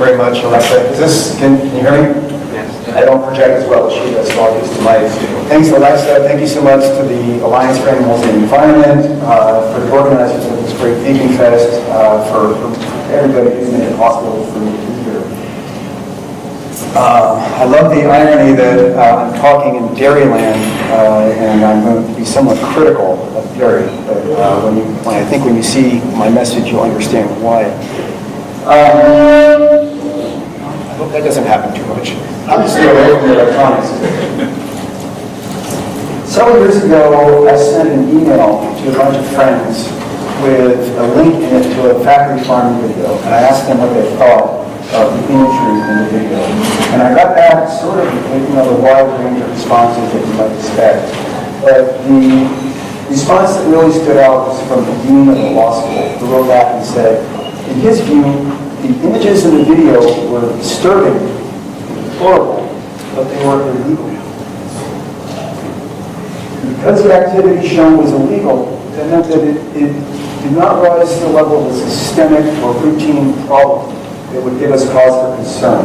very much, Alexa. Can you hear me? Yes. I don't project as well as she does, so I'll use the mic. Thanks, Alexa. Thank you so much to the Alliance for Animals and the Environment, for the organizers of this great Vegan Fest, for everybody who's made it possible for me to be here. I love the irony that I'm talking in Dairyland, and I'm going to be somewhat critical of dairy. But when you see my message, you'll understand why. I hope that doesn't happen too much. I'm just stay away from the electronics. Several years ago, I sent an email to a bunch of friends with a link in it to a factory farming video, and I asked them what they thought of the imagery in the video. And I got back sort of a wide range of responses that you might expect. But the response that really stood out was from the dean of the law school, who wrote back and said, in his view, the images in the video were disturbing, horrible, but they were illegal. Because the activity shown was illegal, that meant that it did not rise to the level of a systemic or routine problem that would give us cause for concern,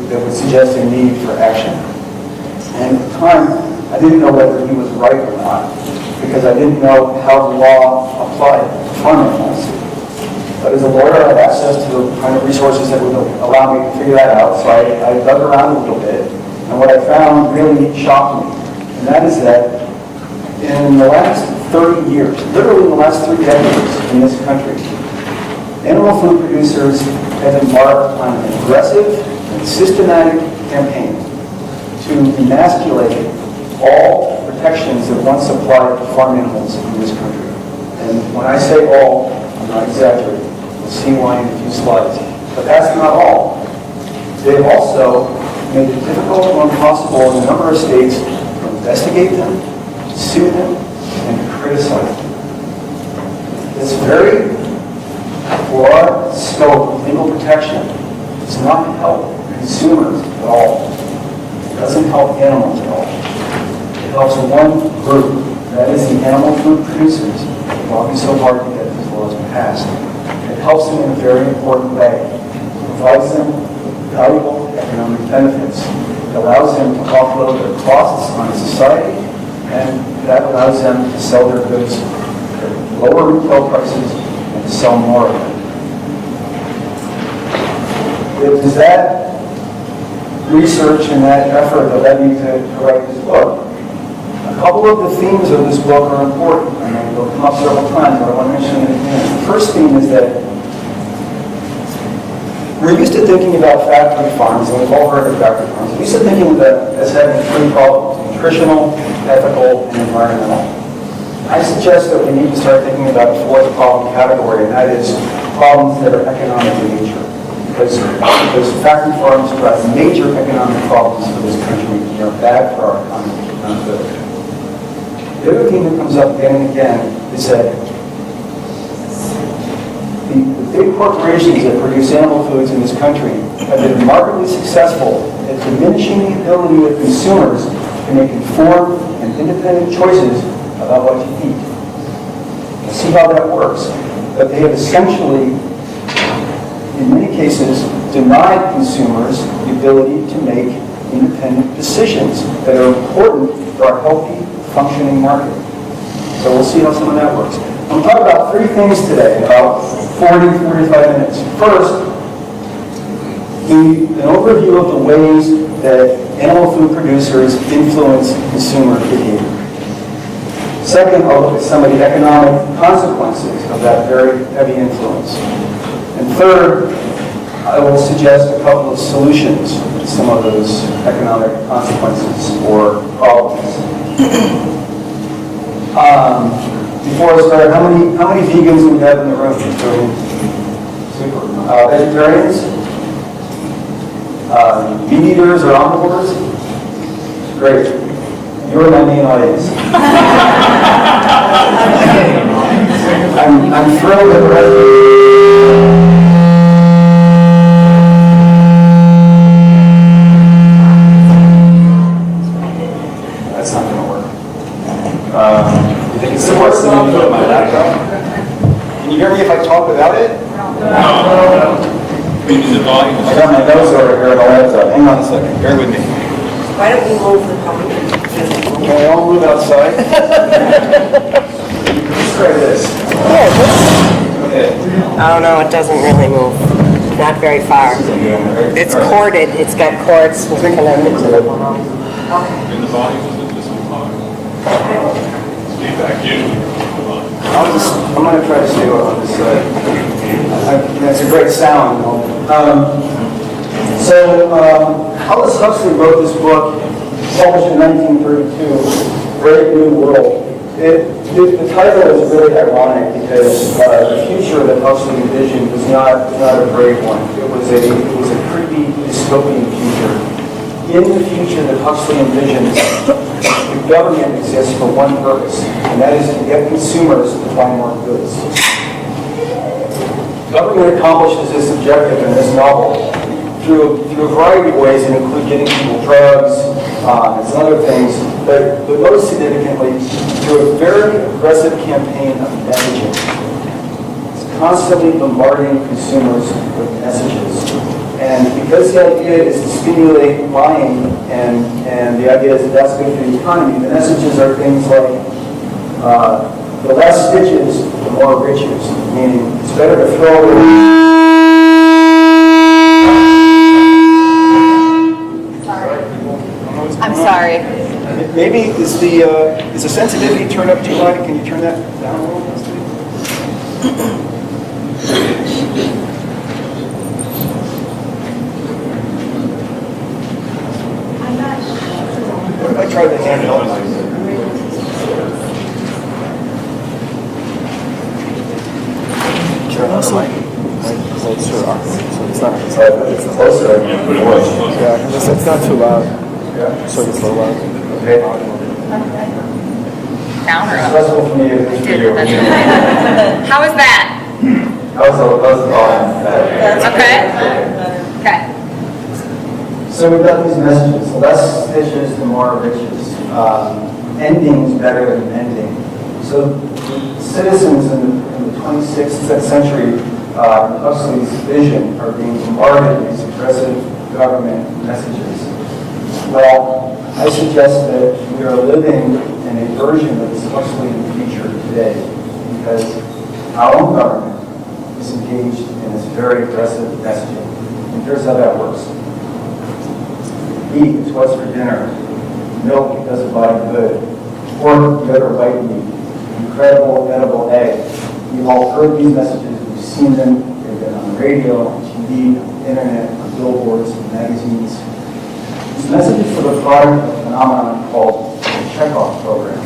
that would suggest a need for action. And at the time, I didn't know whether he was right or not, because I didn't know how the law applied to farm animals. But as a lawyer, I had access to the kind of resources that would allow me to figure that out, so I dug around a little bit, and what I found really shocked me, and that is that in the last 30 years, literally in the last 3 decades in this country, animal food producers have embarked on an aggressive and systematic campaign to emasculate all protections that once applied to farm animals in this country. And when I say all, I'm not exaggerating. We'll see why in a few slides. But that's not all. They've also made it difficult or impossible in a number of states to investigate them, to sue them, and to criticize them. This very broad scope of legal protection does not help consumers at all. It doesn't help animals at all. It helps one group, that is the animal food producers, why it's so hard to get these laws passed. It helps them in a very important way. It provides them with valuable economic benefits. It allows them to offload their costs on society, and that allows them to sell their goods at lower retail prices and to sell more of them. It was that research and that effort that led me to write this book. A couple of the themes of this book are important, and they'll come up several times, but I want to mention it again. The first theme is that we're used to thinking about factory farms, and we've all heard of factory farms. We're used to thinking of them as having 3 problems: nutritional, ethical, and environmental. I suggest that we need to start thinking about the 4th problem category, and that is problems that are economic in nature. Because factory farms cause major economic problems for this country, and are bad for our economy, not good. The other thing that comes up again and again is that the big corporations that produce animal foods in this country have been remarkably successful at diminishing the ability of consumers to make informed and independent choices about what to eat. We'll see how that works. But they have essentially, in many cases, denied consumers the ability to make independent decisions that are important for our healthy, functioning market. So we'll see how some of that works. I'm going to talk about 3 things today, about 40, 45 minutes. First, an overview of the ways that animal food producers influence consumer behavior. Second, I'll look at some of the economic consequences of that very heavy influence. And third, I will suggest a couple of solutions to some of those economic consequences or problems. Before I start, how many vegans do we have in the room? Super. Vegetarians? Meat eaters or omnivores? Great. You're my main audience. I'm thrilled that the rest of you. That's not going to work. You think it supports the input of my laptop? Can you hear me if I talk without it? No. The volume I got my notes over here on the laptop. Hang on a second. Bear with me. Why don't we move the public? Can we all move outside? Let's try this. I don't know, it doesn't really move. Not very far. It's corded, it's got cords connected to it. And the volume is this one. Feedback usually. I'm going to try to stay on this side. That's a great sound. Aldous Huxley wrote this book, published in 1932, Brave New World. The title is really ironic because the future that Huxley envisioned was not a brave one. It was a creepy dystopian future. In the future that Huxley envisions, the government exists for one purpose, and that is to get consumers to buy more goods. Government accomplishes this objective in this novel through a variety of ways, that include getting people drugs and some other things, but most significantly, through a very aggressive campaign of messaging. It's constantly bombarding consumers with messages. And because the idea is to stimulate buying, and the idea is that that's good for the economy, the messages are things like, the less stitches, the more riches, meaning it's better to throw away. I'm sorry. Maybe is the sensitivity turned up too high? Can you turn that down a little? What if I try the handheld? Turn on the mic. It's not. It's closer. Yeah, because it's not too loud. Yeah. So it's low loud. Okay. Down or It's up? stressful for me if it's for you. How is that? That was the volume. Okay. Okay. So we've got these messages: the less stitches, the more riches. Endings better than ending. So citizens in the 26th century, Huxley's vision, are being bombarded with these aggressive government messages. Well, I suggest that we are living in a version of this Huxleyan future today, because our own government is engaged in this very aggressive messaging. And here's how that works. Eat is what's for dinner. Milk does a body good. Pork, good or white meat. Incredible edible egg. We've all heard these messages. We've seen them. They've been on the radio, on TV, on the internet, on billboards, and magazines. These messages sort of brought a phenomenon called the checkoff program.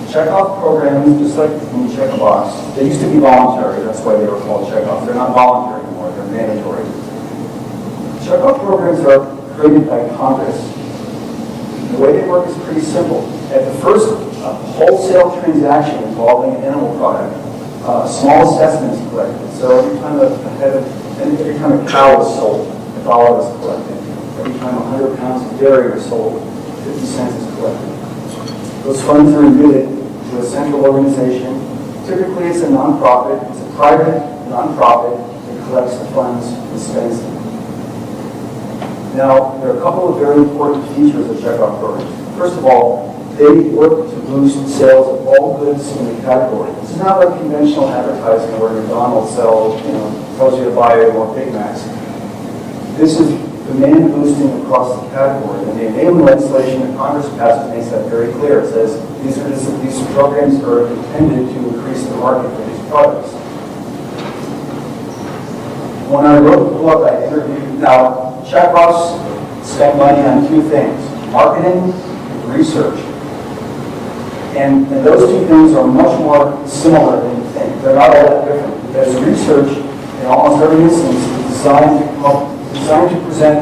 Checkoff programs, just like when you check a box, they used to be voluntary. That's why they were called checkoffs. They're not voluntary anymore. They're mandatory. Checkoff programs are created by Congress. The way they work is pretty simple. At the first wholesale transaction involving an animal product, a small assessment is collected. So every time every time a cow is sold, $1 is collected. Every time 100 pounds of dairy are sold, 50 cents is collected. Those funds are remitted to a central organization. Typically, it's a nonprofit. It's a private nonprofit that collects the funds and spends them. Now, there are a couple of very important features of checkoff programs. First of all, they work to boost sales of all goods in the category. This is not like conventional advertising where McDonald's tells you to buy more Big Macs. This is demand boosting across the category. And the enabling legislation that Congress passed makes that very clear. It says these programs are intended to increase the market for these products. When I wrote the book, I interviewed, now, checkoffs spend money on two things: marketing and research. And those two things are much more similar than you think. They're not all that different, because research, in almost every instance, is designed to present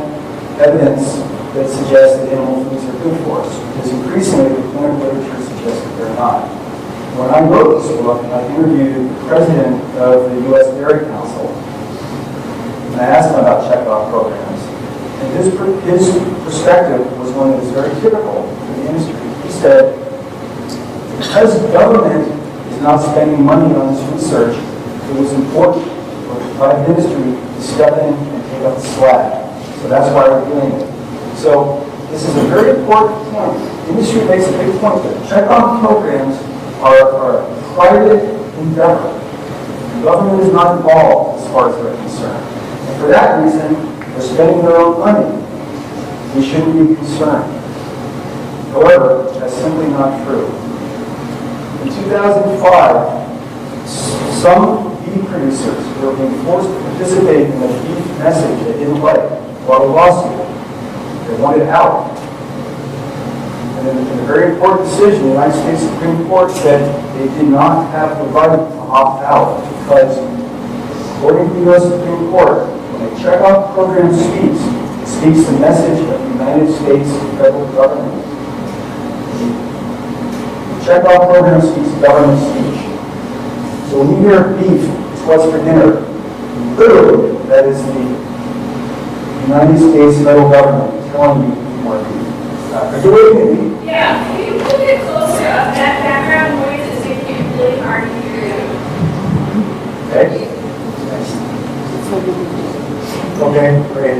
evidence that suggests that animal foods are good for us, because increasingly the clinical literature suggests that they're not. When I wrote this book, I interviewed the president of the U.S. Dairy Council, and I asked him about checkoff programs. And his perspective was one that was very typical for the industry. He said, because the government is not spending money on this research, it was important for private industry to step in and take up the slack. So that's why we're doing it. So this is a very important point. Industry makes a big point that check-off programs are a private endeavor. The government is not involved as far as they're concerned. And for that reason, they're spending their own money. We shouldn't be concerned. However, that's simply not true. In 2005, some beef producers were being forced to participate in a beef message they didn't like, brought a lawsuit. They wanted out. And in a very important decision, the United States Supreme Court said they did not have the right to opt out because, according to the U.S. Supreme Court, when a checkoff program speaks, it speaks the message of the United States federal government. The checkoff program speaks government speech. So when you hear beef, it's what's for dinner. Literally, that is the United States federal government telling you more beef. Are you with me? Yeah, can you pull it closer up? That background noise is making it really hard to hear you. Okay. Okay, great.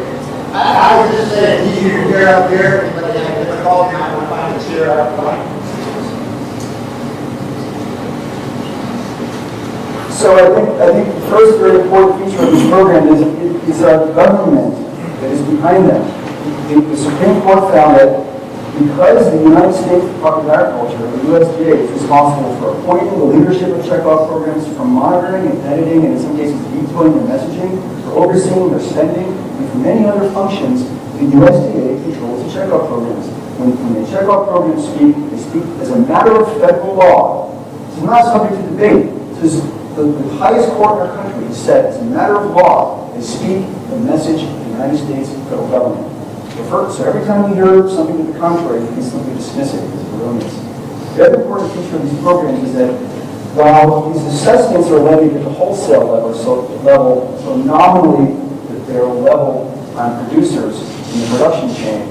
I was just saying, you can hear up here, but I have to call now and find a chair up front. So I think the first very important feature of this program is our government that is behind them. The Supreme Court found that because the United States Department of Agriculture, the USDA, is responsible for appointing the leadership of checkoff programs, for monitoring and editing, and in some cases vetoing their messaging, for overseeing their spending, and for many other functions, the USDA controls the checkoff programs. When the checkoff programs speak, they speak as a matter of federal law. It's not subject to debate. This is the highest court in our country said, as a matter of law, they speak the message of the United States federal government. So every time we hear something to the contrary, we can simply dismiss it as erroneous. The other important feature of these programs is that while these assessments are levied at the wholesale level, so nominally they're level on producers in the production chain,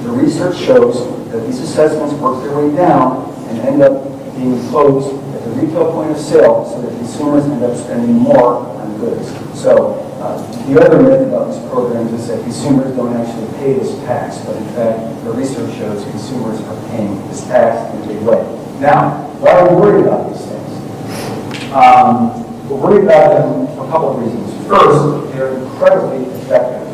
the research shows that these assessments work their way down and end up being imposed at the retail point of sale so that consumers end up spending more on goods. So the other myth about these programs is that consumers don't actually pay this tax, but in fact, the research shows consumers are paying this tax in a big way. Now, why are we worried about these things? We're worried about them for a couple of reasons. First, they're incredibly effective.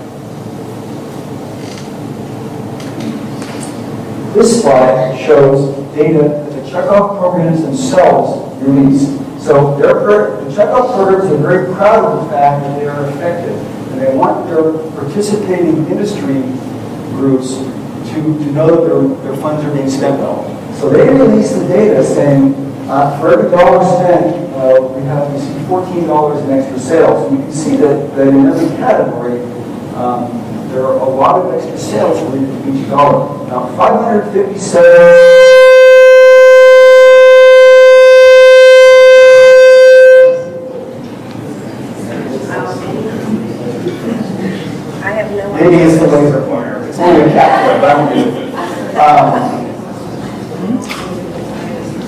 This slide shows data that the checkoff programs themselves release. So the checkoff programs are very proud of the fact that they are effective, and they want their participating industry groups to know that their funds are being spent well. So they release the data saying, for every dollar spent, we see $14 in extra sales. And you can see that in every category, there are a lot of extra sales related to each dollar. Now, 557. I have no Maybe idea. it's the laser pointer. It's only a calculator, but I won't do it.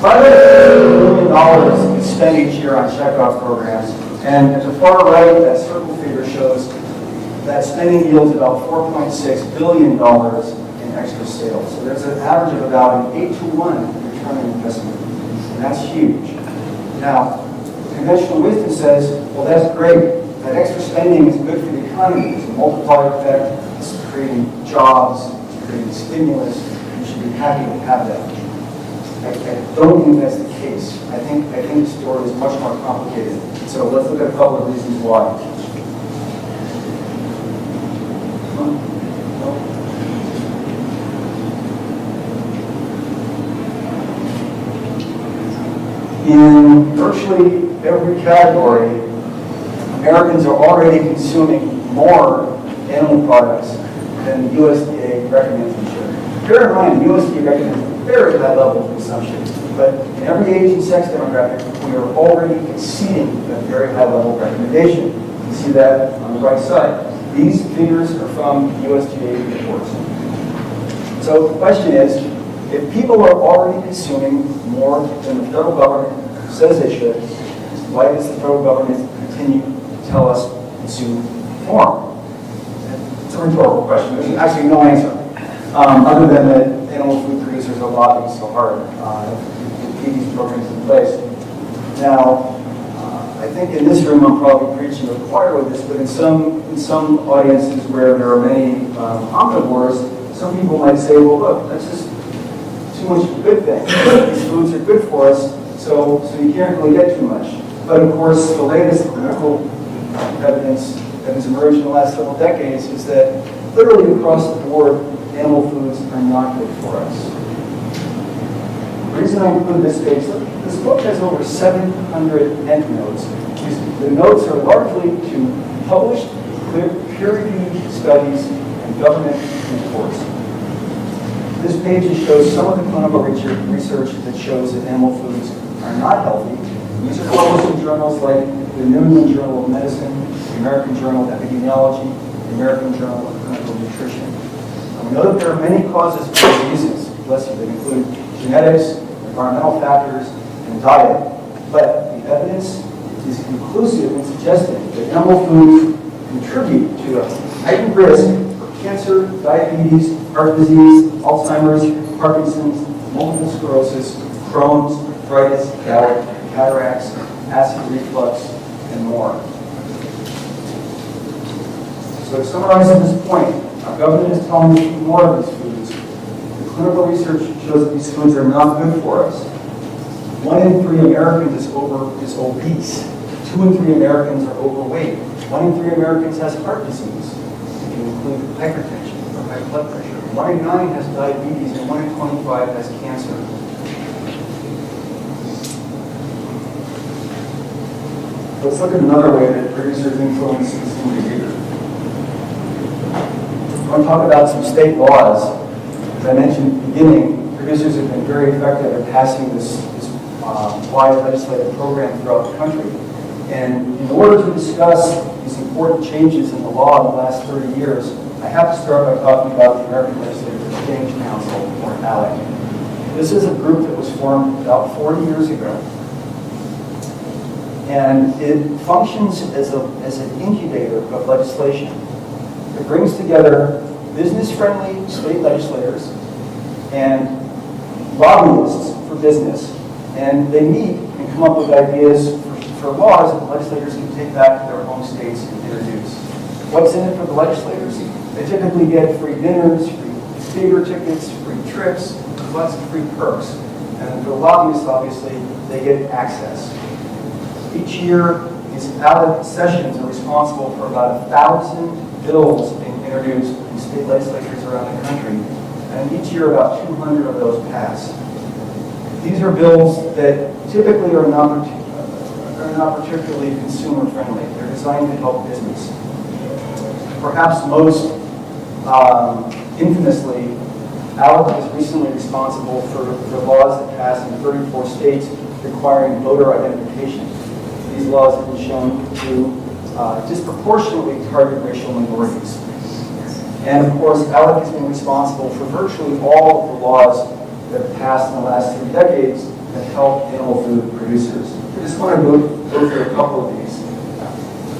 $500 million is spent each year on checkoff programs, and at the far right, that circle figure shows that spending yields about $4.6 billion in extra sales. So there's an average of about an 8-to-1 return on investment, and that's huge. Now, conventional wisdom says, well, that's great. That extra spending is good for the economy. It's a multiplier effect. It's creating jobs. It's creating stimulus. You should be happy to have that. I don't think that's the case. I think the story is much more complicated. So let's look at a couple of reasons why. In virtually every category, Americans are already consuming more animal products than the USDA recommends we should. Bear in mind, the USDA recommends a very high level of consumption, but in every age and sex demographic, we are already exceeding that very high level of recommendation. You see that on the right side. These figures are from USDA reports. So the question is, if people are already consuming more than the federal government says they should, why does the federal government continue to tell us consume form? It's a rhetorical question. There's actually no answer, other than that animal food producers are lobbying so hard to keep these programs in place. Now, I think in this room I'm probably preaching to the choir with this, but in some audiences where there are many omnivores, some people might say, well, look, that's just too much of a good thing. These foods are good for us, so you can't really get too much. But of course, the latest clinical evidence that has emerged in the last several decades is that literally across the board, animal foods are not good for us. The reason I include this page, look, this book has over 700 endnotes. The notes are largely to published, peer-reviewed studies and government reports. This page shows some of the clinical research that shows that animal foods are not healthy. These are published in journals like the New England Journal of Medicine, the American Journal of Epidemiology, the American Journal of Clinical Nutrition. And we know that there are many causes for diseases, bless you, that include genetics, environmental factors, and diet. But the evidence is conclusive in suggesting that animal foods contribute to a heightened risk for cancer, diabetes, heart disease, Alzheimer's, Parkinson's, multiple sclerosis, Crohn's, arthritis, gout, cataracts, acid reflux, and more. So to summarize at this point, our government is telling us to eat more of these foods. The clinical research shows that these foods are not good for us. 1 in 3 Americans is obese. 2 in 3 Americans are overweight. 1 in 3 Americans has heart disease, if you include hypertension or high blood pressure. 1 in 9 has diabetes, and 1 in 25 has cancer. Let's look at another way that producers influence consumer behavior. I want to talk about some state laws. As I mentioned at the beginning, producers have been very effective at passing this wide legislative program throughout the country. And in order to discuss these important changes in the law in the last 30 years, I have to start by talking about the American Legislative Exchange Council, or ALEC. This is a group that was formed about 40 years ago. And it functions as an incubator of legislation. It brings together business-friendly state legislators and lobbyists for business. And they meet and come up with ideas for laws that the legislators can take back to their home states and introduce. What's in it for the legislators? They typically get free dinners, free theater tickets, free trips, lots of free perks. And for the lobbyists, obviously, they get access. Each year, these ALEC sessions are responsible for about 1,000 bills being introduced in state legislatures around the country. And each year, about 200 of those pass. These are bills that typically are not particularly consumer friendly. They're designed to help business. Perhaps most infamously, ALEC was recently responsible for laws that passed in 34 states requiring voter identification. These laws have been shown to disproportionately target racial minorities. And of course, ALEC has been responsible for virtually all of the laws that have passed in the last 3 decades that help animal food producers. I just want to go through a couple of these.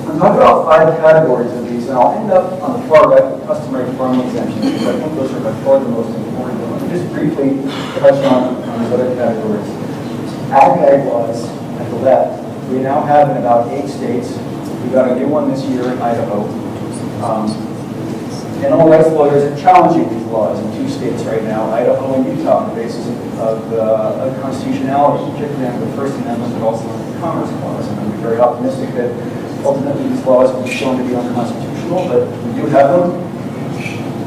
I'm talking about 5 categories of these, and I'll end up on the far right with customary farming exemptions, because I think those are by far the most important. Let me just briefly touch on these other categories. Ag laws at the left, we now have in about 8 states. We got a new one this year in Idaho. Animal rights lawyers are challenging these laws in 2 states right now, Idaho and Utah, on the basis of constitutionality, particularly under the First Amendment, but also under the Commerce Clause. And I'm very optimistic that ultimately these laws will be shown to be unconstitutional, but we do have them.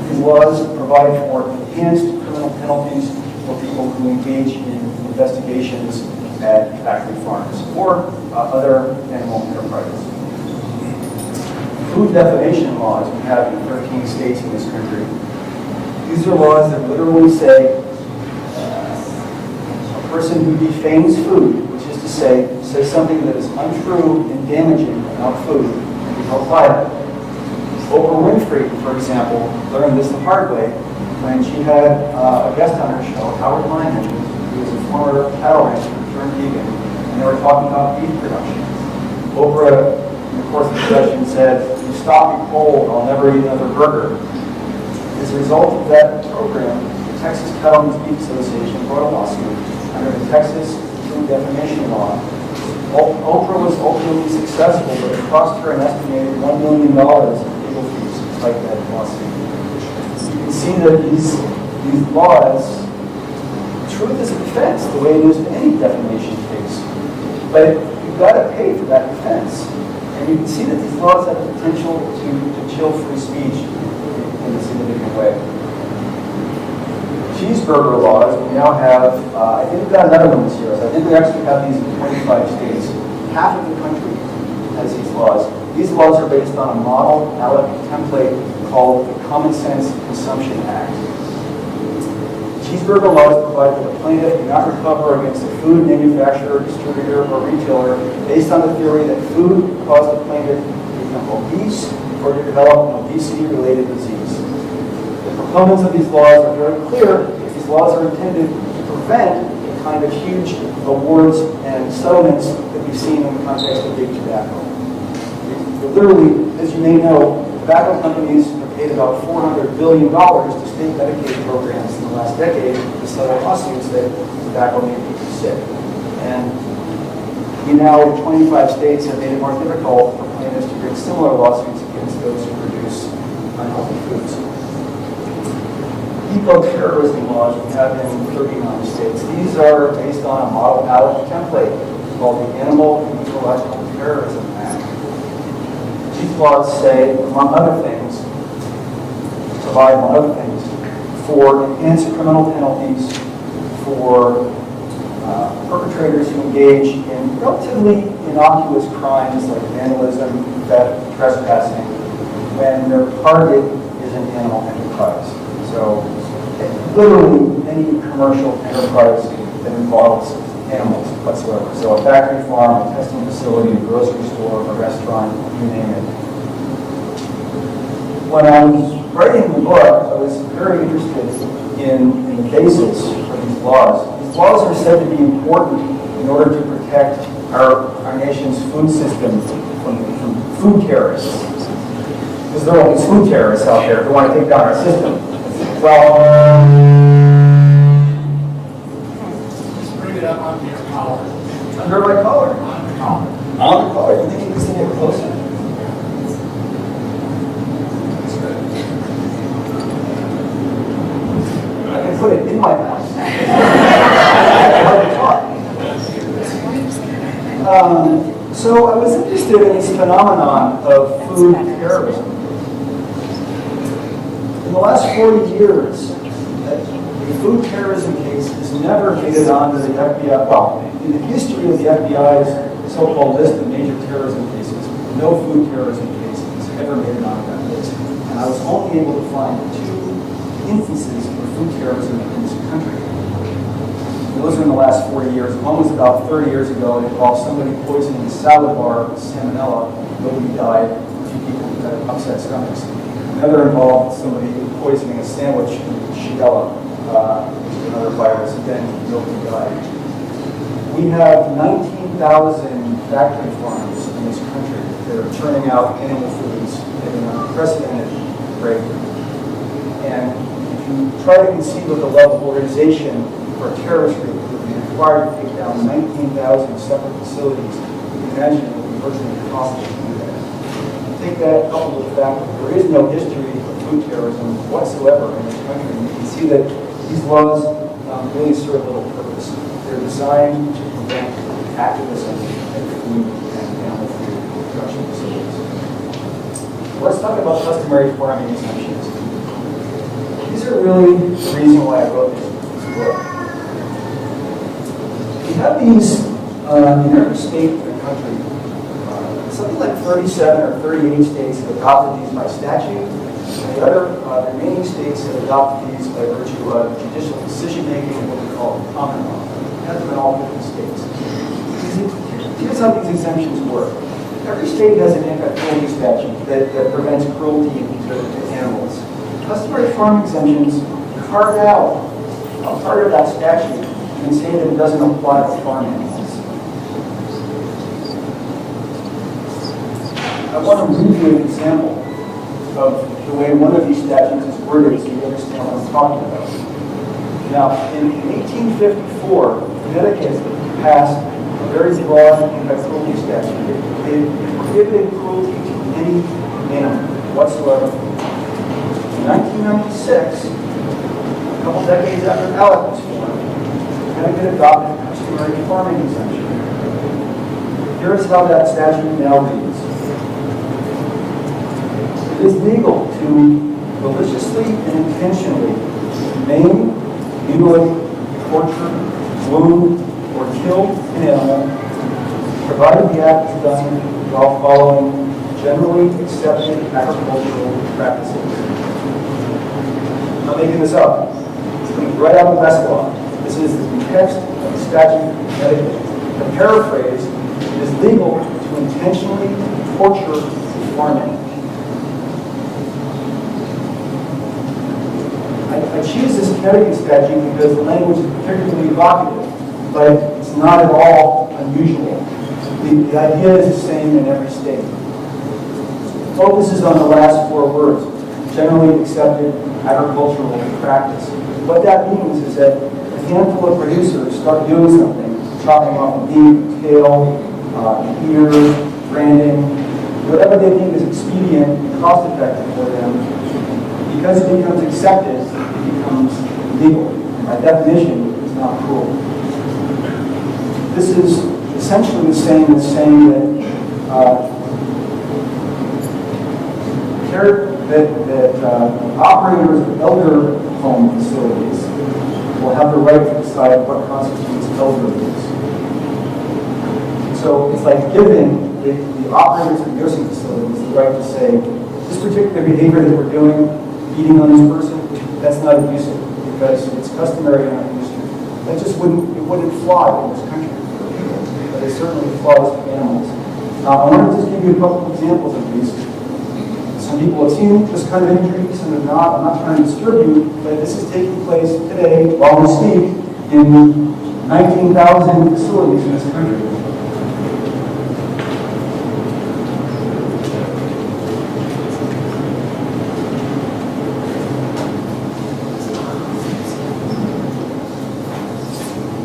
These laws provide for enhanced criminal penalties for people who engage in investigations at factory farms or other animal enterprises. Food defamation laws we have in 13 states in this country. These are laws that literally say a person who defames food, which is to say something that is untrue and damaging about food, can be held liable. Oprah Winfrey, for example, learned this the hard way when she had a guest on her show, Howard Lyman, who was a former cattle rancher turned vegan, and they were talking about beef production. Oprah And of course, the judge said, "You stop me cold, I'll never eat another burger." As a result of that program, the Texas Cattle and Beef Association brought a lawsuit under the Texas Food Defamation Law. Oprah was ultimately successful, but it cost her an estimated $1 million in legal fees to fight that lawsuit. You can see that these laws, truth is a defense, the way it is in any defamation case. But you've got to pay for that defense. And you can see that these laws have the potential to chill free speech in a significant way. Cheeseburger laws, we now have, I think we've got another one this year. So I think we actually have these in 25 states. Half of the country has these laws. These laws are based on a model ballot template called the Common Sense Consumption Act. Cheeseburger laws provide that the plaintiff do not recover against a food manufacturer, distributor, or retailer based on the theory that food caused the plaintiff to become obese or to develop an obesity-related disease. The proponents of these laws are very clear that these laws are intended to prevent the kind of huge awards and settlements that we've seen in the context of big tobacco. Literally, as you may know, tobacco companies have paid about $400 billion to state Medicaid programs in the last decade to settle lawsuits that tobacco made people sick. And we now, in 25 states, have made it more difficult for plaintiffs to bring similar lawsuits against those who produce unhealthy foods. Eco-terrorism laws we have in 39 states. These are based on a model ballot template called the Animal and Ecological Terrorism Act. These laws say, among other things, provide, among other things, for enhanced criminal penalties for perpetrators who engage in relatively innocuous crimes like vandalism, theft, trespassing, when their target is an animal enterprise. So, literally any commercial enterprise that involves animals whatsoever. So a factory farm, a testing facility, a grocery store, a restaurant, you name it. When I was writing the book, I was very interested in the basis for these laws. These laws are said to be important in order to protect our nation's food system from food terrorists. Because there are all these food terrorists out there who want to take down our system. Well, Just bring it up onto your collar. under my collar. On the collar. On the collar. You think you can see it closer? I can put it in my mouth. So I was interested in this phenomenon of food terrorism. In the last 40 years, a food terrorism case has never made it onto the FBI. Well, in the history of the FBI's so-called list of major terrorism cases, no food terrorism case has ever made it onto that list. And I was only able to find 2 instances of food terrorism in this country. And those are in the last 40 years. One was about 30 years ago. It involved somebody poisoning a salad bar with salmonella. Nobody died. A few people had upset stomachs. Another involved somebody poisoning a sandwich with Shigella, which is another virus. Again, nobody died. We have 19,000 factory farms in this country that are churning out animal foods at an unprecedented rate. And if you try to conceive of the level of organization for a terrorist group that would be required to take down 19,000 separate facilities, you can imagine it would be virtually impossible to do that. Take that coupled with the fact that there is no history of food terrorism whatsoever in this country. And you can see that these laws really serve little purpose. They're designed to prevent activism at food and animal food production facilities. Let's talk about customary farming exemptions. These are really the reason why I wrote this book. We have these in every state in the country. Something like 37 or 38 states have adopted these by statute, and the other remaining states have adopted these by virtue of judicial decision-making and what we call common law. We have them in all 50 states. Here's how these exemptions work. Every state has an anti-cruelty statute that prevents cruelty to animals. Customary farm exemptions carve out a part of that statute and say that it doesn't apply to farm animals. I want to read you an example of the way one of these statutes is worded so you understand what I'm talking about. Now, in 1854, Connecticut passed a very broad anti-cruelty statute. It prohibited cruelty to any animal whatsoever. In 1996, a couple decades after ALEC was formed, Connecticut adopted a customary farming exemption. Here's how that statute now reads. It is legal to maliciously and intentionally maim, mutilate, torture, wound, or kill an animal, provided the act is done while following generally accepted agricultural practices. I'm not making this up. It's coming right out of Westlaw. This is the text of the statute in Connecticut. The paraphrase, it is legal to intentionally torture farm animals. I choose this Connecticut statute because the language is particularly evocative, but it's not at all unusual. The idea is the same in every state. It focuses on the last four words, generally accepted agricultural practice. What that means is that a handful of producers start doing something, chopping off a beak, tail, ear, branding, whatever they think is expedient and cost-effective for them. Because it becomes accepted, it becomes legal. By definition, it's not cruel. This is essentially the same as saying that operators of elder home facilities will have the right to decide what constitutes elder abuse. So it's like giving the operators of nursing facilities the right to say, this particular behavior that we're doing, eating on this person, that's not abusive because it's customary in our industry. That just wouldn't fly in this country for people, but it certainly flies for animals. I wanted to just give you a couple of examples of these. Some people have seen this kind of injury, some have not. I'm not trying to disturb you, but this is taking place today, while we speak, in 19,000 facilities in this country.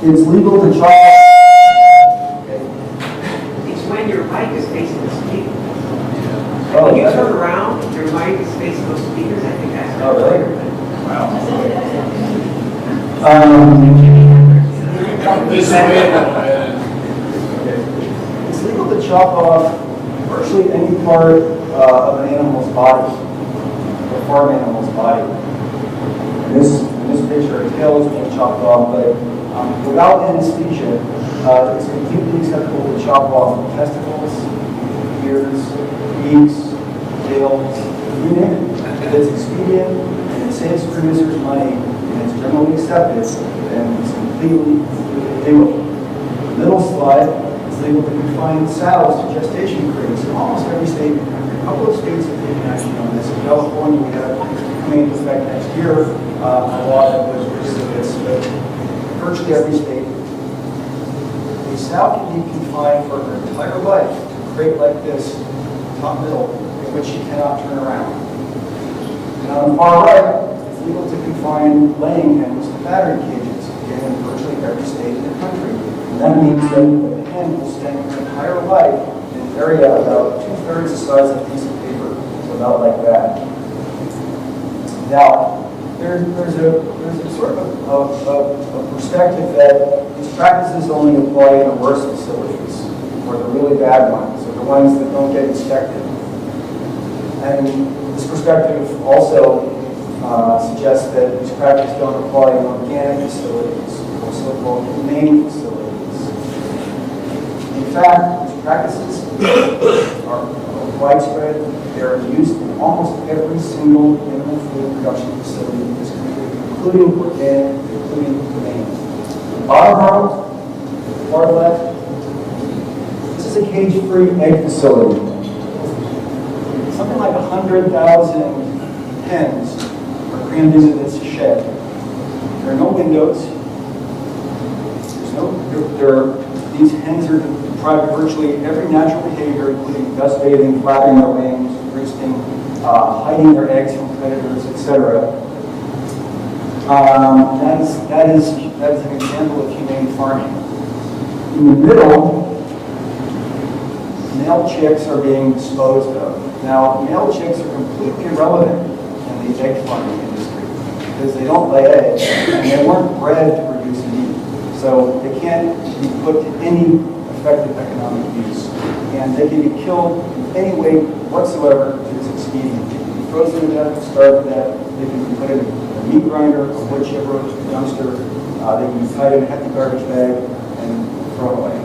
It's legal to chop. It's when your mic is facing the speaker. Oh, When you turn around, your mic is facing those speakers, I think that's. Oh, really? Wow. This way. It's legal to chop off virtually any part of an animal's body, a farm animal's body. In this picture, a tail is being chopped off, but without anesthesia, it's completely acceptable to chop off testicles, ears, beaks, tails, you name it. It's expedient and it saves producers money and it's generally accepted and it's completely legal. The middle slide is legal to confine sows to gestation crates in almost every state in the country. A couple of states have taken action on this. In California, we have coming into effect next year a law that was this, but virtually every state. A sow can be confined for her entire life to a crate like this, top middle, in which she cannot turn around. And on the far right, it's legal to confine laying hens to battery cages, again, in virtually every state in the country. And that means that the hen will spend her entire life in an area about 2/3 the size of a piece of paper, so about like that. Now, there's a sort of a perspective that these practices only apply in the worst facilities, or the really bad ones, or the ones that don't get inspected. And this perspective also suggests that these practices don't apply in organic facilities, or so-called humane facilities. In fact, these practices are widespread. They're used in almost every single animal food production facility in this country, including organic, including humane. Bottom right, far left, this is a cage-free egg facility. Something like 100,000 hens are crammed into this shed. There are no windows. These hens are describe virtually every natural behavior, including dust bathing, flapping their wings, roosting, hiding their eggs from predators, etc. That is an example of humane farming. In the middle, male chicks are being disposed of. Now, male chicks are completely irrelevant in the egg farming industry because they don't lay eggs and they weren't bred to produce meat. So they can't be put to any effective economic use. And they can be killed in any way whatsoever to its expedient. They can be frozen to death, starved to death, they can be put in a meat grinder, a wood chipper, a dumpster, they can be tied in a hefty garbage bag and thrown away.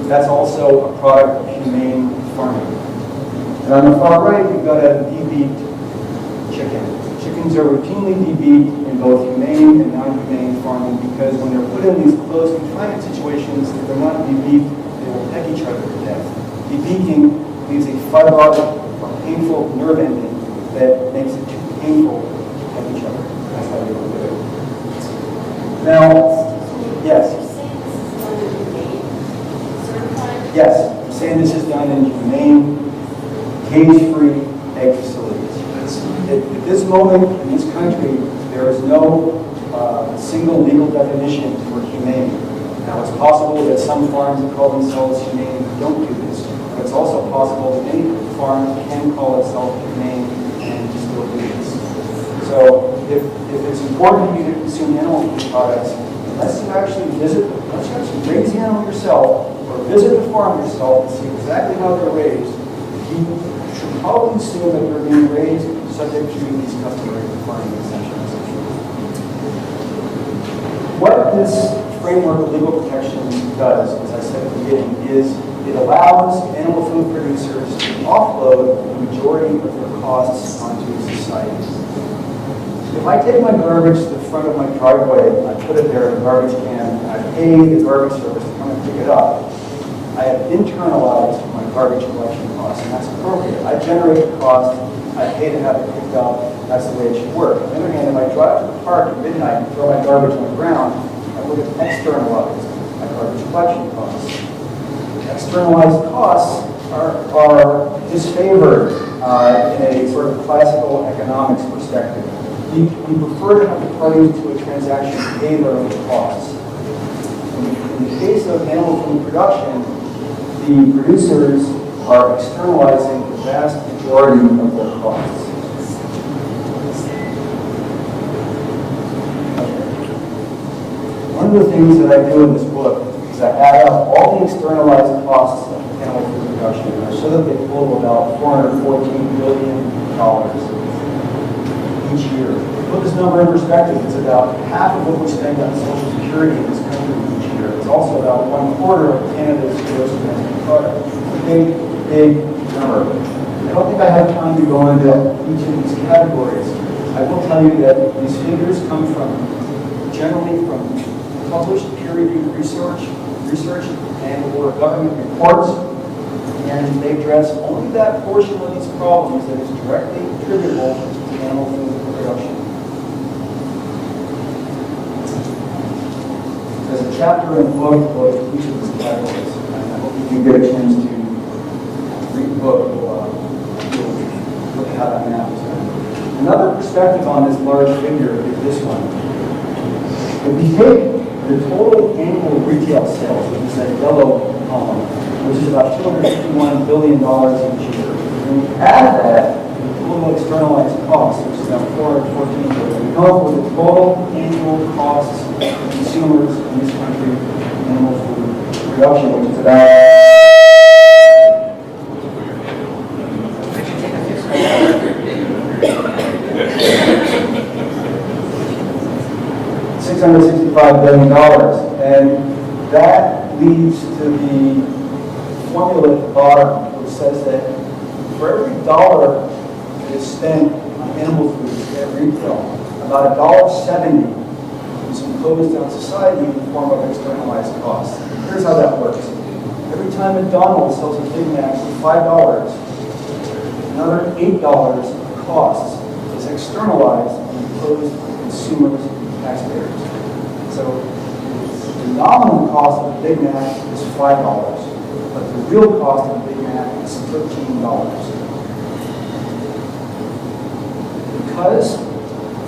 That's also a product of humane farming. And on the far right, you've got a de-beaked chicken. Chickens are routinely de-beaked in both humane and non-humane farming because when they're put in these closed confinement situations, if they're not de-beaked, they will peck each other to death. De-beaking leaves a fibrotic or painful nerve ending that makes it too painful to peck each other. That's how they will do it. Now, yes. Yes, I'm saying this is done in humane, cage-free egg facilities. At this moment in this country, there is no single legal definition for humane. Now, it's possible that some farms that call themselves humane don't do this, but it's also possible that any farm can call itself humane and still do this. So, if it's important for you to consume animal food products, unless you actually raise the animal yourself, or visit the farm yourself and see exactly how they're raised, you should probably assume that they're being raised subject to these customary farming exemptions. What this framework of legal protection does, as I said at the beginning, is it allows animal food producers to offload the majority of their costs onto society. If I take my garbage to the front of my driveway, I put it there in a garbage can, and I pay the garbage service to come and pick it up, I have internalized my garbage collection costs, and that's appropriate. I generate the cost, I pay to have it picked up, that's the way it should work. On the other hand, if I drive to the park at midnight and throw my garbage on the ground, I would have externalized my garbage collection costs. Externalized costs are disfavored in a sort of classical economics perspective. We prefer to have the parties to a transaction pay their own costs. In the case of animal food production, the producers are externalizing the vast majority of their costs. One of the things that I do in this book is I add up all the externalized costs of animal food production, and I show that they total about $414 billion each year. To put this number in perspective, it's about half of what we spend on Social Security in this country each year. It's also about 1/4 of Canada's gross domestic product. It's a big number. I don't think I have time to go into each of these categories. I will tell you that these figures come generally from published peer-reviewed research and/or government reports, and they address only that portion of these problems that is directly attributable to animal food production. There's a chapter in the book about each of these categories, and I hope you get a chance to read the book. You'll look at how that maps. Another perspective on this large figure is this one. If we take the total annual retail sales, which is that yellow column, which is about $251 billion each year, and we add that to the total externalized costs, which is about $414 billion, we come up with the total annual costs of consumers in this country of animal food production, which is about $665 billion, and that leads to the formula at the bottom, which says that for every dollar that is spent on animal food at retail, about $1.70 is imposed on society in the form of externalized costs. Here's how that works. Every time McDonald's sells a Big Mac for $5, another $8 of costs is externalized and imposed on consumers and taxpayers. So The nominal cost of a Big Mac is $5, but the real cost of a Big Mac is $13. Because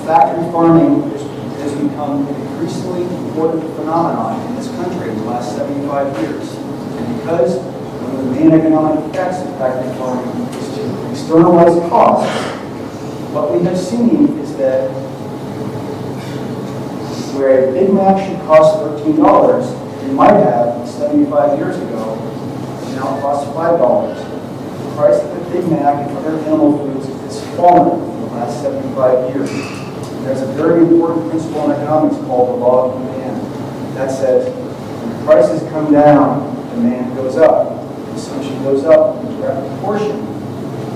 factory farming has become an increasingly important phenomenon in this country in the last 75 years, and because one of the main economic effects of factory farming is to externalize costs, what we have seen is that where a Big Mac should cost $13, you might have 75 years ago, now it costs $5. The price of a Big Mac and other animal foods has fallen in the last 75 years. There's a very important principle in economics called the law of demand. That says when prices come down, demand goes up. Consumption goes up in direct proportion to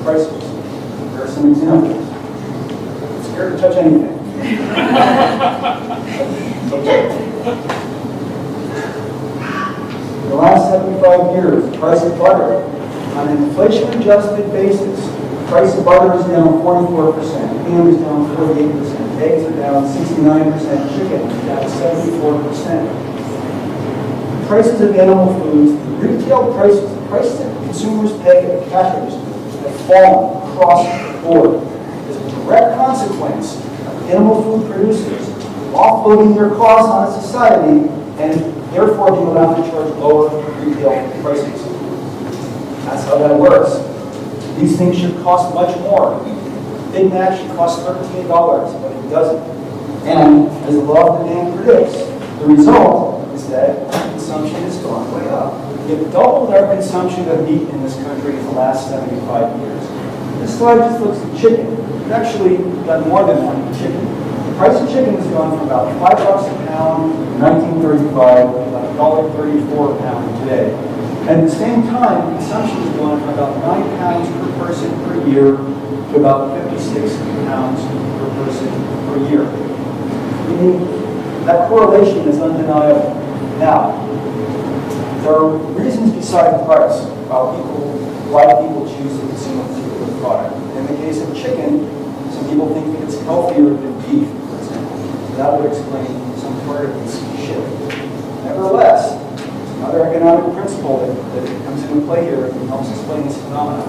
prices. There are some examples. I'm scared to touch anything. In the last 75 years, the price of butter, on an inflation-adjusted basis, the price of butter is down 44%, ham is down 48%, eggs are down 69%, chicken is down 74%. The prices of animal foods, the retail prices, the prices that consumers pay at the cash register, have fallen across the board. As a direct consequence of animal food producers offloading their costs on a society and therefore being allowed to charge lower retail prices. That's how that works. These things should cost much more. Big Mac should cost $13, but it doesn't. And as the law of demand predicts, the result is that consumption has gone way up. We've doubled our consumption of meat in this country in the last 75 years. This slide just looks at chicken. We've actually done more than that with chicken. The price of chicken has gone from about $5 a pound in 1935 to about $1.34 a pound today. At the same time, consumption has gone from about 9 pounds per person per year to about 56 pounds per person per year. Meaning that correlation is undeniable. Now, there are reasons beside the price why people choose to consume a particular product. In the case of chicken, some people think that it's healthier than beef, for example. So that would explain some part of this shift. Nevertheless, another economic principle that comes into play here and helps explain this phenomenon.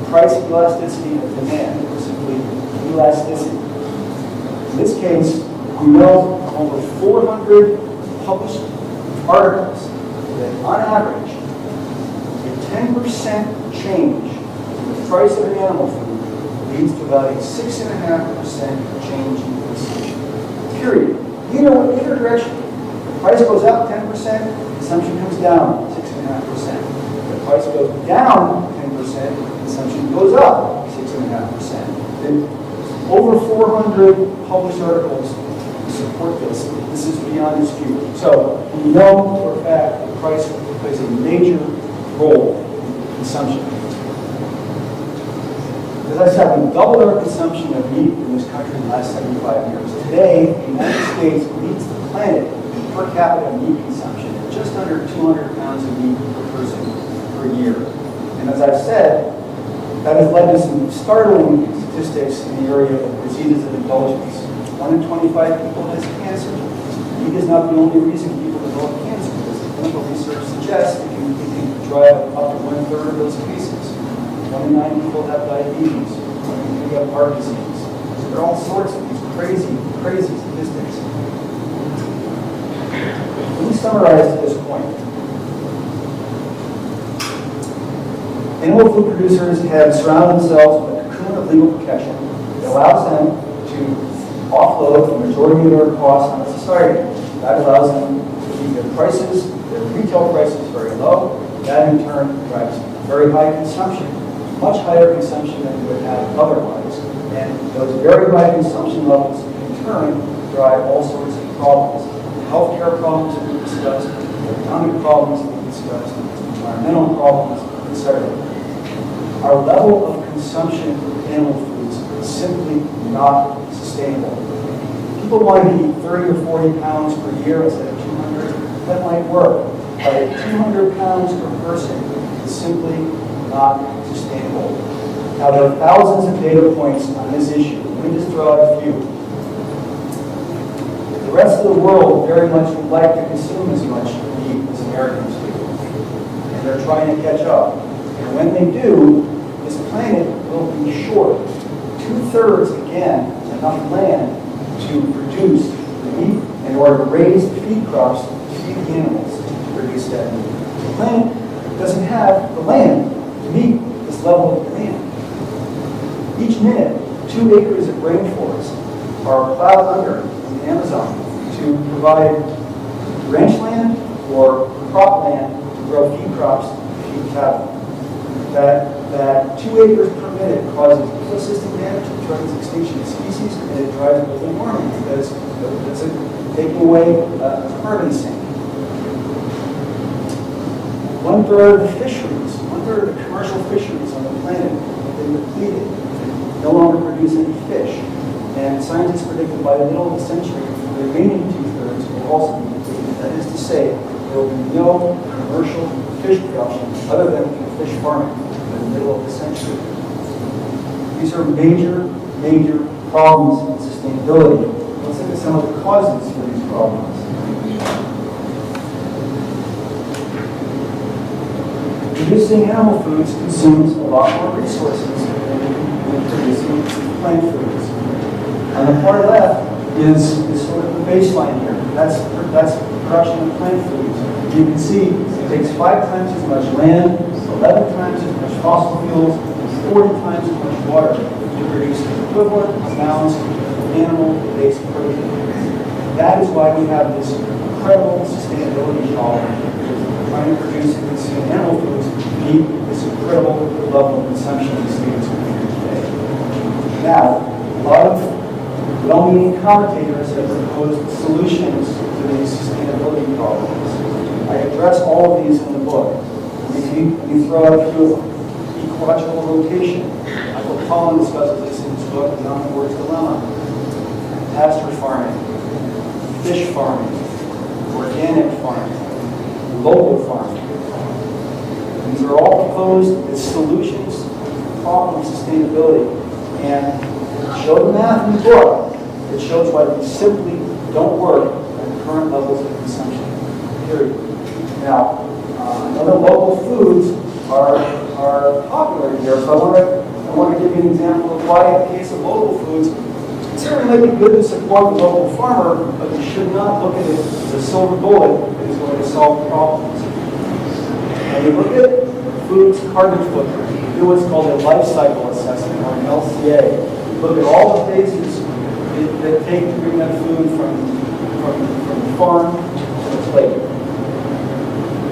Price elasticity of demand, or simply elasticity. In this case, we know over 400 published articles that on average, a 10% change in the price of an animal food leads to about a 6.5% change in consumption. Period. Either direction. The price goes up 10%, consumption comes down 6.5%. The price goes down 10%, consumption goes up 6.5%. And over 400 published articles support this. This is beyond dispute. So we know for a fact that price plays a major role in consumption. As I said, we've doubled our consumption of meat in this country in the last 75 years. Today, the United States leads the planet in per capita meat consumption at just under 200 pounds of meat per person per year. And as I've said, that has led to some startling statistics in the area of diseases of indulgence. 1 in 25 people has cancer. Meat is not the only reason people develop cancer, because the clinical research suggests it can drive up to 1/3 of those cases. 1 in 9 people have diabetes. 1 in 3 have heart disease. So there are all sorts of these crazy statistics. Let me summarize to this point. Animal food producers have surrounded themselves with a cocoon of legal protection that allows them to offload the majority of their costs on the society. That allows them to keep their prices, their retail prices, very low. That in turn drives very high consumption, much higher consumption than we would have otherwise. And those very high consumption levels in turn drive all sorts of problems. Healthcare problems that we discussed, economic problems that we discussed, environmental problems, etc. Our level of consumption of animal foods is simply not sustainable. People want to eat 30 or 40 pounds per year instead of 200. That might work, but at 200 pounds per person is simply not sustainable. Now, there are thousands of data points on this issue. Let me just throw out a few. The rest of the world very much would like to consume as much meat as Americans do. And they're trying to catch up. And when they do, this planet will be short. 2/3, again, enough land to produce the meat in order to raise the feed crops to feed the animals to produce that meat. The planet doesn't have the land to meet this level of demand. Each minute, 2 acres of rainforest are plowed under in the Amazon to provide ranch land or crop land to grow feed crops to feed cattle. That 2 acres per minute causes ecosystem damage, it threatens extinction of species, and it drives global warming because it's taking away a carbon sink. 1/3 of the fisheries, 1/3 of the commercial fisheries on the planet have been depleted, no longer produce any fish. And scientists predict that by the middle of the century, the remaining 2/3 will also be depleted. That is to say, there will be no commercial fish production other than fish farming in the middle of the century. These are major, major problems in sustainability. Let's look at some of the causes for these problems. Producing animal foods consumes a lot more resources than producing plant foods. On the far left is sort of the baseline here. That's production of plant foods. You can see it takes 5 times as much land, 11 times as much fossil fuels, and 40 times as much water to produce the equivalent amount of animal-based protein. That is why we have this incredible sustainability problem. Trying to produce and consume animal foods meet this incredible level of consumption we see in this country today. Now, a lot of well-meaning commentators have proposed solutions to these sustainability problems. I address all of these in the book. You throw out a few of them. Ecological rotation. Michael Pollan discusses this in his book, The Omnivore's Dilemma. Pasture farming, fish farming, organic farming, local farming. These are all proposed as solutions to the problem of sustainability. And show the math in the book. It shows why these simply don't work at current levels of consumption. Period. Now, other local foods are popular here, so I want to give you an example of why, in the case of local foods, it certainly might be good to support the local farmer, but you should not look at it as a silver bullet that is going to solve problems. When you look at food's carbon footprint, you do what's called a life cycle assessment, or an LCA. You look at all the phases that take to bring that food from the farm to the plate.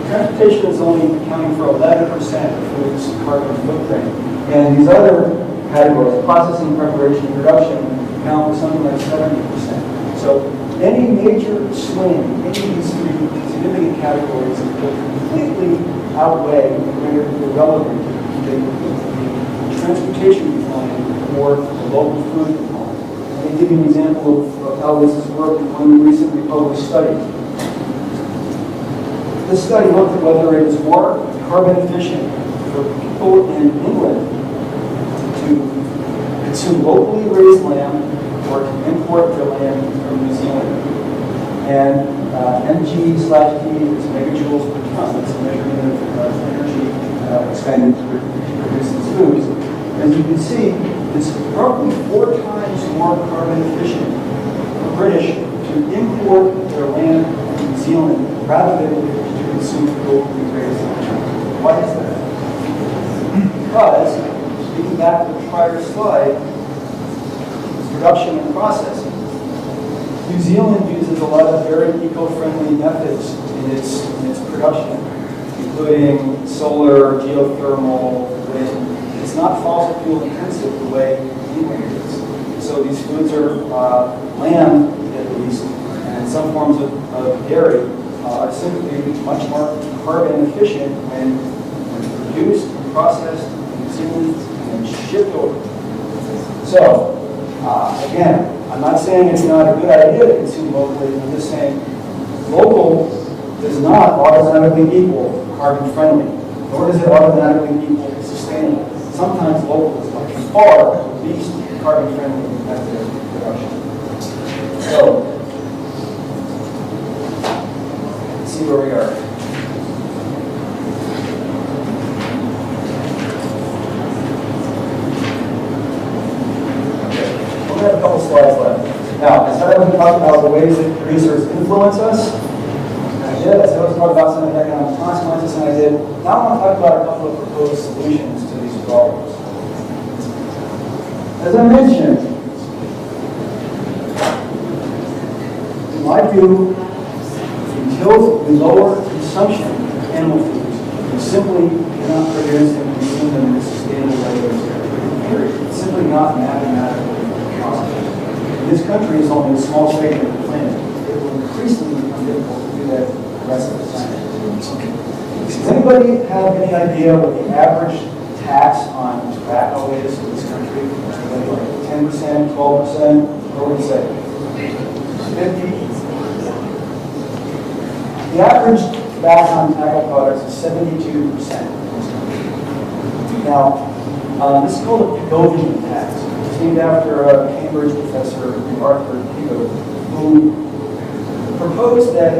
Transportation is only accounting for 11% of food's carbon footprint. And these other categories, processing, preparation, and production, account for something like 70%. So any major swing, any of these 3 significant categories will completely outweigh and render irrelevant the transportation component or the local food component. Let me give you an example of how this has worked in one recently published study. This study looked at whether it is more carbon efficient for people in England to consume locally raised lamb or to import their lamb from New Zealand. And mg/p is megajoules per ton. That's a measurement of energy expended to produce these foods. As you can see, it's roughly 4 times more carbon efficient for British to import their lamb from New Zealand rather than consume locally raised lamb. Why is that? Because, speaking back to the prior slide, production and processing. New Zealand uses a lot of very eco-friendly methods in its production, including solar, geothermal, wind. It's not fossil fuel intensive the way England is. So these foods are lamb, at least, and some forms of dairy are simply much more carbon efficient when produced, processed, consumed, and shipped over. So, again, I'm not saying it's not a good idea to consume locally. I'm just saying local does not automatically equal carbon friendly, nor does it automatically equal sustainable. Sometimes local is by far the least carbon friendly method of production. So, see where we are. Okay, we have a couple slides left. Now, I started to talk about the ways that producers influence us. I did. I said I was talking about some of the economic consequences, and I did. Now I want to talk about a couple of proposed solutions to these problems. As I mentioned, in my view, until we lower consumption of animal foods, we simply cannot produce and consume them in a sustainable way. It's simply not mathematically possible. This country is only a small segment of the planet. It will increasingly become difficult to do that for the rest of the planet. Does anybody have any idea what the average tax on tobacco is in this country? Like 10%, 12%? What would you say? 50%? The average tax on tobacco products is 72%. Now, this is called a Pigovian tax. It's named after a Cambridge professor, Arthur Pigot, who proposed that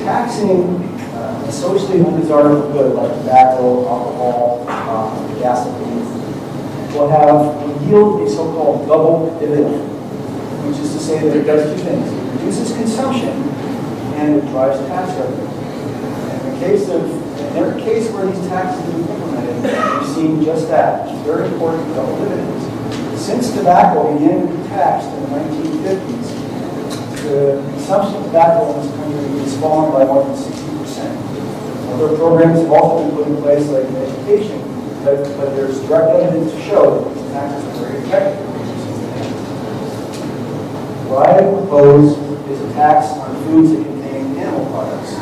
taxing a socially undesirable good like tobacco, alcohol, gasoline will yield a so-called double dividend, which is to say that it does two things. It reduces consumption and it drives tax revenue. In every case where these taxes have been implemented, we've seen just that. It's very important double dividends. Since tobacco began to be taxed in the 1950s, the consumption of tobacco in this country has fallen by more than 60%. Other programs have also been put in place, like education, but there's direct evidence to show that these taxes are very effective. What I propose is a tax on foods that contain animal products.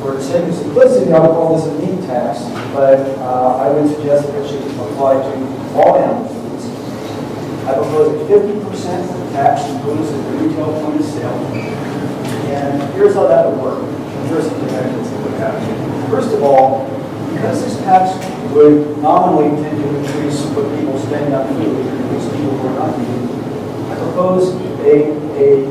For the sake of simplicity, I would call this a meat tax, but I would suggest that it should apply to all animal foods. I propose a 50% tax imposed at the retail point of sale. And here's how that would work. Here's some connections that would happen. First of all, because this tax would nominally tend to increase what people spend on food, increase people who are not eating, I propose a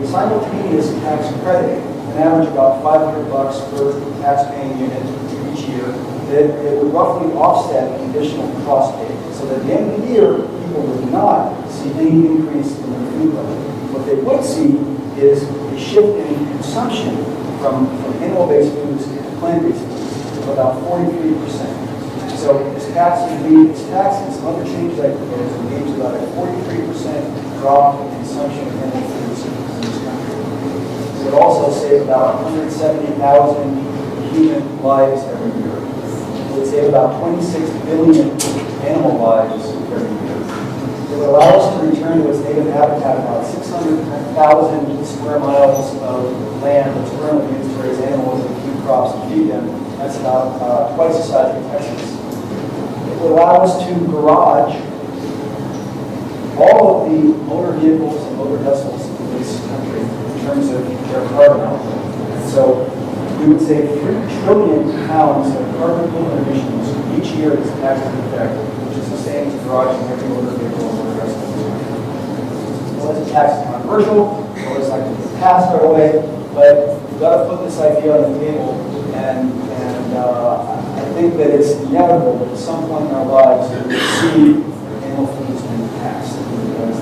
simultaneous tax credit, an average about $500 per tax-paying unit each year, that it would roughly offset the additional cost paid. So that at the end of the year, people would not see any increase in their food budget. What they would see is a shift in consumption from animal-based foods to plant-based foods of about 43%. So this tax and some other changes I propose would lead to about a 43% drop in consumption of animal foods in this country. It would also save about 170,000 human lives every year. It would save about 26 billion animal lives every year. It would allow us to return to its native habitat about 600,000 square miles of land that's currently used to raise animals and feed crops and feed them. That's about twice the size of Texas. It would allow us to garage all of the motor vehicles and motor vessels in this country in terms of their carbon output. So we would save 3 trillion pounds of carbon equivalent emissions each year as a tax effect, which is the same as garaging every motor vehicle and motor vessel. Well, this tax is controversial, so it's not going to get passed right away, but we've got to put this idea on the table, and I think that it's inevitable that at some point in our lives we will see animal foods being taxed. Because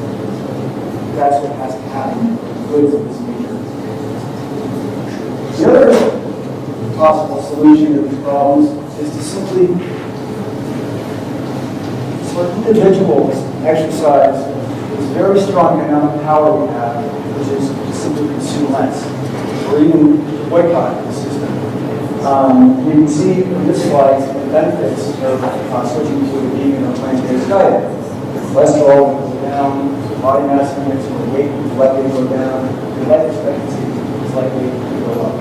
that's what has to happen with goods of this nature. The other possible solution to these problems is to simply, for individuals, exercise this very strong economic power we have, which is to simply consume less, or even boycott the system. You can see from this slide the benefits of switching to a vegan or plant-based diet. Cholesterol will go down, body mass index or weight is likely to go down, your life expectancy is likely to go up.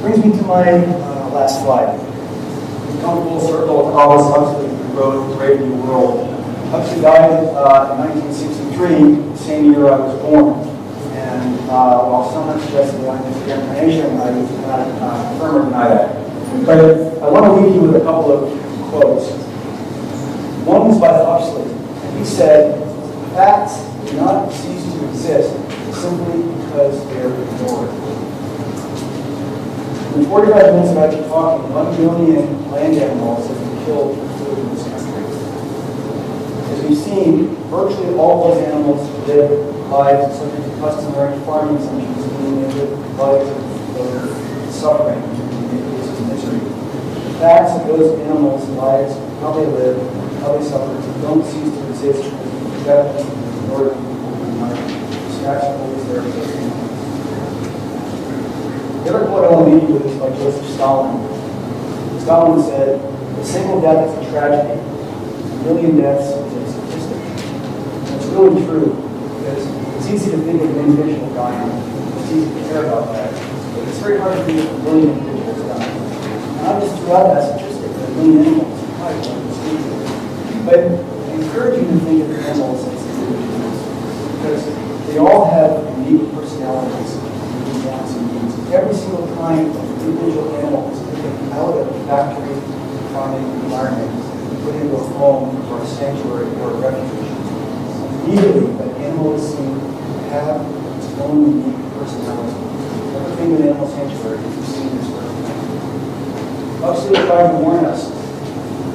Brings me to my last slide. We come full circle with Aldous Huxley, who wrote Brave New World. Huxley died in 1963, the same year I was born. And while someone suggested that I missed the information, I cannot confirm or deny that. But I want to leave you with a couple of quotes. One is by Huxley, and he said, facts do not cease to exist simply because they are ignored. In 45 minutes I've been talking, 1 million land animals have been killed in this country. As we've seen, virtually all those animals live lives subject to customary farming assumptions, meaning they live lives of suffering, in many cases misery. The facts of those animals' lives, how they live, how they suffer, don't cease to exist because we forget them, ignore them, the statute always there for us. The other quote I want to leave you with is by Joseph Stalin. Stalin said, "A single death is a tragedy. A million deaths is a statistic." And it's really true, because it's easy to think of an individual dying. It's easy to care about that. But it's very hard to think of a million individuals dying. And I just threw out that statistic, that a million animals. But I encourage you to think of animals as individuals, because they all have unique personalities, unique wants and needs. Every single time an individual animal is taken out of a factory farming environment and put into a home or a sanctuary or a refuge, immediately that animal is seen to have its own unique personality. Never think of an animal sanctuary if you've seen this work. Huxley tried to warn us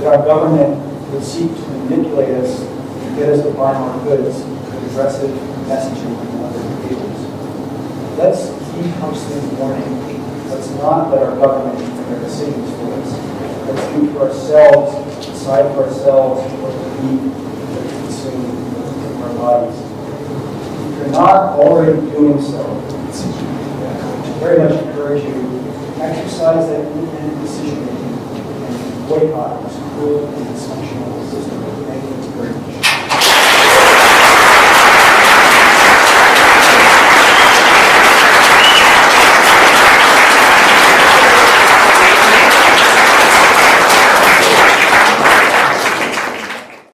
that our government would seek to manipulate us to get us to buy more goods with aggressive messaging and other behaviors. Let's heed Huxley's warning. Let's not let our government make our decisions for us. Let's do for ourselves, decide for ourselves what we eat, what we consume, what we put in our bodies. If you're not already doing so, I very much encourage you to exercise that independent decision making and boycott this cruel and dysfunctional system. Thank you very much.